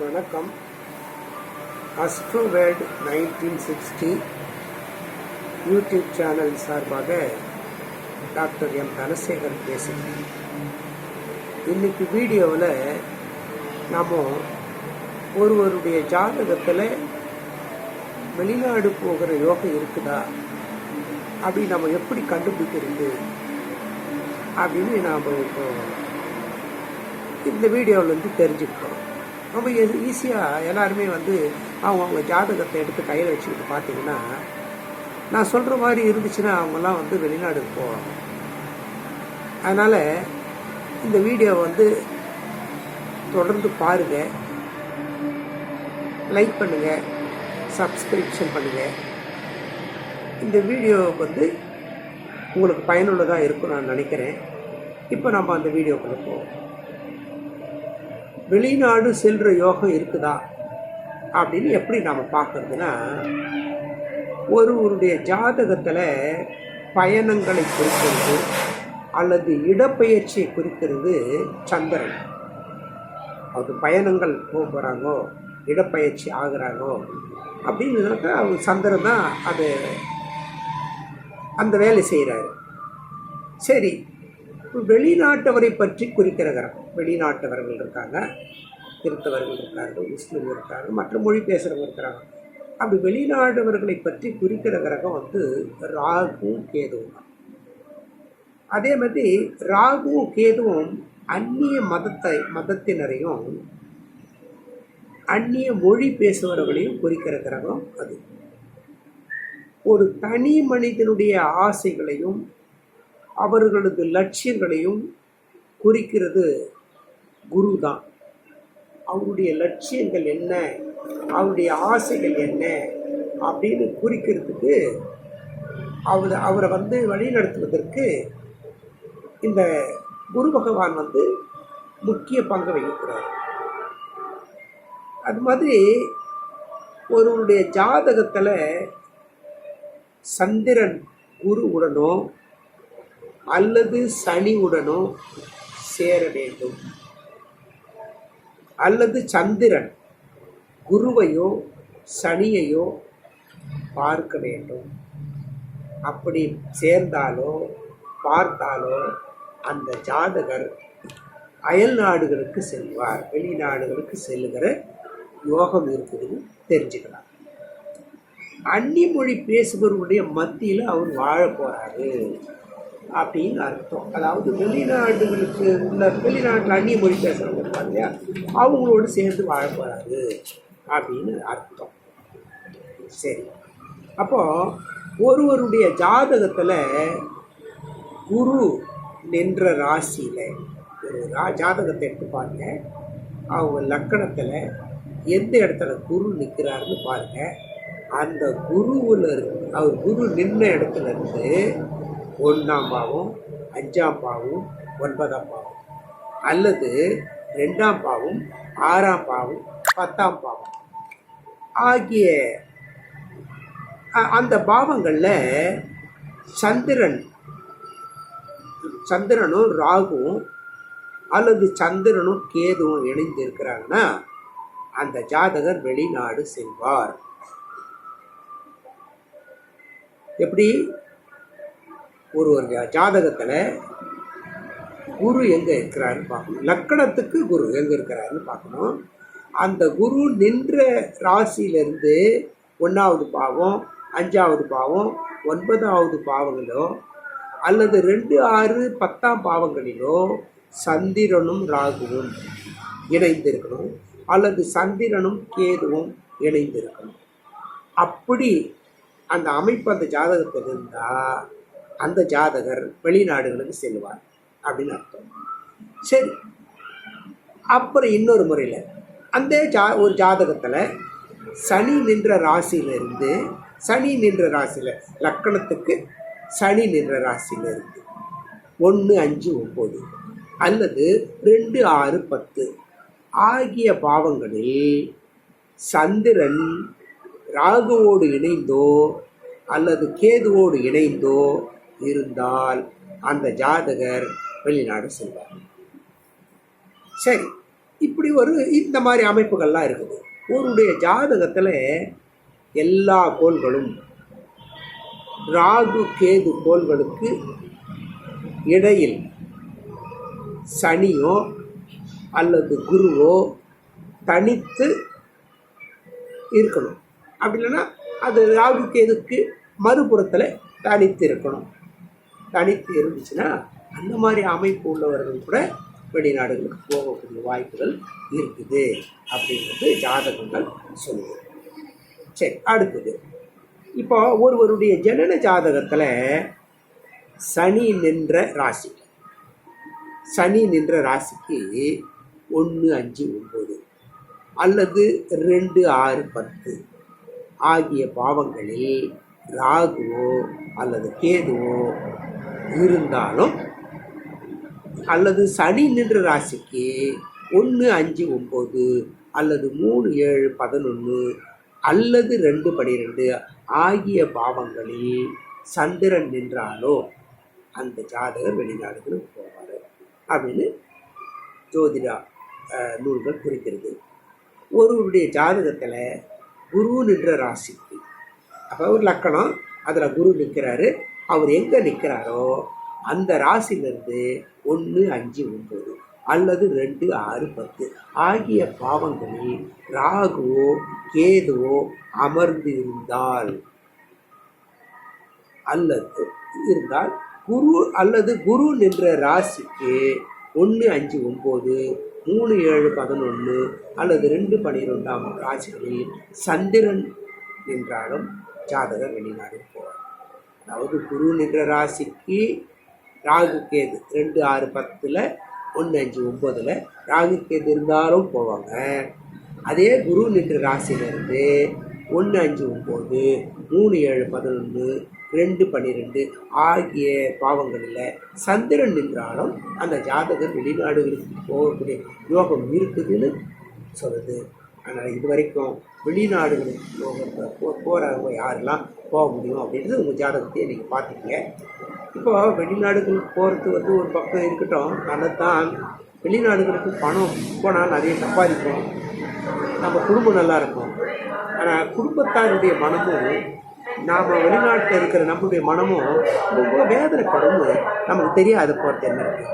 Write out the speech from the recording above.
வணக்கம். அஸ்ட்ரோவேர்ல்ட் 1960 YouTube channel சார்பாக doctor M Dhanasekar பேசுகிறேன். இன்னைக்கு வீடியோவில் நாம் ஒருவருடைய ஜாதகத்தில் வெளிநாடு போகிற யோகம் இருக்குதா அப்படி நம்ம எப்படி கண்டுபிடிக்கிறது அப்படின்னு நாம் இப்போ இந்த வீடியோவிலேருந்து தெரிஞ்சுக்கிட்டோம். ரொம்ப ஈஸியாக எல்லாருமே அவங்க ஜாதகத்தை எடுத்து கையில் வச்சுக்கிட்டு பார்த்தீங்கன்னா, நான் சொல்கிற மாதிரி இருந்துச்சுன்னா அவங்கெல்லாம் வெளிநாடுக்கு போவாங்க. அதனால் இந்த வீடியோவை தொடர்ந்து பாருங்கள், லைக் பண்ணுங்கள், சப்ஸ்கிரிப்ஷன் பண்ணுங்கள். இந்த வீடியோ உங்களுக்கு பயனுள்ளதாக இருக்கும் நான் நினைக்கிறேன். இப்போ நம்ம அந்த வீடியோக்குள்ளே போவோம். வெளிநாடு செல்கிற யோகம் இருக்குதா அப்படின்னு எப்படி நாம் பார்க்கறதுன்னா, ஒருவருடைய ஜாதகத்தில் பயணங்களை குறிக்கிறது அல்லது இடப்பெயர்ச்சியை குறிக்கிறது சந்திரன். அது பயணங்கள் போகிறாங்கோ, இடப்பெயர்ச்சி ஆகிறாங்கோ அப்படின்னாக்கா அவங்க சந்திரன் தான் அந்த வேலை செய்கிறாரு. சரி, வெளிநாட்டவரை பற்றி குறிக்கிற கிரகம். வெளிநாட்டவர்கள் இருக்காங்க, கிறிஸ்தவர்கள் இருக்காங்க, முஸ்லீம் இருக்காங்க, மற்ற மொழி பேசுகிறவங்க இருக்கிறாங்க. அப்படி வெளிநாட்டவர்களை பற்றி குறிக்கிற கிரகம் ராகுவும் கேதுவும் தான். அதே மாதிரி ராகுவும் கேதுவும் அந்நிய மதத்தினரையும் அந்நிய மொழி பேசுபவர்களையும் குறிக்கிற கிரகம் அது. ஒரு தனி மனிதனுடைய ஆசைகளையும் அவர்களது லட்சியங்களையும் குறிக்கிறது குரு தான். அவருடைய லட்சியங்கள் என்ன, அவருடைய ஆசைகள் என்ன அப்படின்னு குறிக்கிறதுக்கு அவரை வழிநடத்துவதற்கு இந்த குரு பகவான் முக்கிய பங்கு வகிக்கிறார். அது மாதிரி ஒருவருடைய ஜாதகத்தில் சந்திரன் குருவுடனோ அல்லது சனியுடனோ சேர வேண்டும், அல்லது சந்திரன் குருவையோ சனியையோ பார்க்க வேண்டும். அப்படி சேர்ந்தாலோ பார்த்தாலோ அந்த ஜாதகர் அயல் நாடுகளுக்கு செல்வார், வெளிநாடுகளுக்கு செல்லுகிற யோகம் இருக்குதுன்னு தெரிஞ்சுக்கலாம். அந்நிய மொழி பேசுபவர்களுடைய மத்தியில் அவர் வாழ போகிறாரு அப்படின்னு அர்த்தம். அதாவது வெளிநாட்டில் அந்நிய மொழி பேசுகிறவங்க இருப்பாங்க இல்லையா, அவங்களோடு சேர்ந்து வாழ போகிறாரு அப்படின்னு அர்த்தம். சரி, அப்போது ஒருவருடைய ஜாதகத்தில் குரு நின்ற ராசியில் ஒரு ஜாதகத்தை எடுத்து பாருங்க, அவங்க லக்கணத்தில் எந்த இடத்துல குரு நிற்கிறாருன்னு பாருங்கள். அந்த அவர் குரு நின்ற இடத்துல இருந்து 1ஆம் பாவம், 5ஆம் பாவம், 9ஆம் பாவம், அல்லது 2ஆம் பாவம், 6ஆம் பாவம், 10ஆம் பாவம் ஆகிய அந்த பாவங்களில் சந்திரனும் ராகுவும் அல்லது சந்திரனும் கேதுவும் இணைந்து இருக்கிறாங்கன்னா அந்த ஜாதகர் வெளிநாடு செல்வார். எப்படி? ஒரு ஜாதகத்தில் குரு எங்கே இருக்கிறாருன்னு பார்க்கணும். லக்கணத்துக்கு குரு எங்கே இருக்கிறாருன்னு பார்க்கணும். அந்த குரு நின்ற ராசியிலிருந்து 1ஆவது பாவம், 5ஆவது பாவம், 9ஆவது பாவங்களோ அல்லது 2, 6, 10ஆம் பாவங்களிலோ சந்திரனும் ராகுவும் இணைந்திருக்கணும், அல்லது சந்திரனும் கேதுவும் இணைந்திருக்கணும். அப்படி அந்த அமைப்பு அந்த ஜாதகத்தில் இருந்தால் அந்த ஜாதகர் வெளிநாடுகளுக்கு செல்வார் அப்படின்னு அர்த்தம். சரி, அப்புறம் இன்னொரு முறையில் ஒரு ஜாதகத்தில் சனி நின்ற ராசியிலிருந்து லக்கணத்துக்கு சனி நின்ற ராசியிலிருந்து 1, 5, 9 அல்லது 2, 6, 10 ஆகிய பாவங்களில் சந்திரன் ராகுவோடு இணைந்தோ அல்லது கேதுவோடு இணைந்தோ இருந்தால் அந்த ஜாதகர் வெளிநாடு செல்வார். சரி, இப்படி இந்த மாதிரி அமைப்புகள்லாம் இருக்குது. ஒருடைய ஜாதகத்தில் எல்லா கோள்களும் ராகு கேது கோள்களுக்கு இடையில் சனியோ அல்லது குருவோ தனித்து இருக்கணும். அப்படி இல்லைன்னா அது ராகு கேதுக்கு மறுபுறத்தில் தனித்து இருக்கணும். தனித்து இருந்துச்சுன்னா அந்த மாதிரி அமைப்பு உள்ளவர்கள் கூட வெளிநாடுகளுக்கு போகக்கூடிய வாய்ப்புகள் இருக்குது அப்படின்றது ஜாதகங்கள் சொல்லுது. சரி, அடுத்தது இப்போ ஒருவருடைய ஜனன ஜாதகத்தில் சனி நின்ற ராசிக்கு 1, 5, 9 அல்லது 2, 6, 10 ஆகிய பாவங்களில் ராகுவோ அல்லது கேதுவோ இருந்தாலும், அல்லது சனி நின்ற ராசிக்கு 1, 5, 9 அல்லது 3, 7, 11 அல்லது 2, 12 ஆகிய பாவங்களில் சந்திரன் நின்றாலோ அந்த ஜாதகர் வெளிநாடுகளுக்கு போவார் அப்படின்னு ஜோதிட நூல்கள் குறிக்கிறது. ஒருவருடைய ஜாதகத்தில் குரு நின்ற ராசிக்கு, அப்போ ஒரு லக்கணம், அதில் குரு நிற்கிறாரு, அவர் எங்கே நிற்கிறாரோ அந்த ராசியிலிருந்து 1, 5, 9 அல்லது 2, 6, 10 ஆகிய பாவங்களில் ராகுவோ கேதுவோ அமர்ந்து இருந்தால் குரு அல்லது குரு நின்ற ராசிக்கு 1, 5, 9 3, 7, 11 அல்லது 2, 12 ராசிகளில் சந்திரன் நின்றாலும் ஜாதகர் வெளிநாடு போவார். அதாவது குரு நின்ற ராசிக்கு ராகு கேது 2, 6, 10 1, 5, 9 ராகு கேது இருந்தாலும் போவாங்க. அதே குரு நின்ற ராசியிலிருந்து 1, 5, 9 3, 7, 11 2, 12 ஆகிய பாவங்களில் சந்திரன் நின்றாலும் அந்த ஜாதகர் வெளிநாடுகளுக்கு போகக்கூடிய யோகம் இருக்குதுன்னு சொல்லுது. ஆனால் இது வரைக்கும் வெளிநாடுகளுக்கு போகிறவங்க யாரெல்லாம் போக முடியும் அப்படின்றது உங்கள் ஜாதகத்தையே நீங்கள் பார்த்துக்கங்க. இப்போ வெளிநாடுகளுக்கு போகிறது ஒரு பக்கம் இருக்கட்டும், நல்லதான். வெளிநாடுகளுக்கு பணம் போனால் நிறைய சம்பாதிக்கும், நம்ம குடும்பம் நல்லா இருக்கும். ஆனால் குடும்பத்தாருடைய மனமும் நாம் வெளிநாட்டில் இருக்கிற நம்மளுடைய மனமும் ரொம்ப வேதனைப்படும். நமக்கு தெரியாது போகிறது என்ன இருக்குது.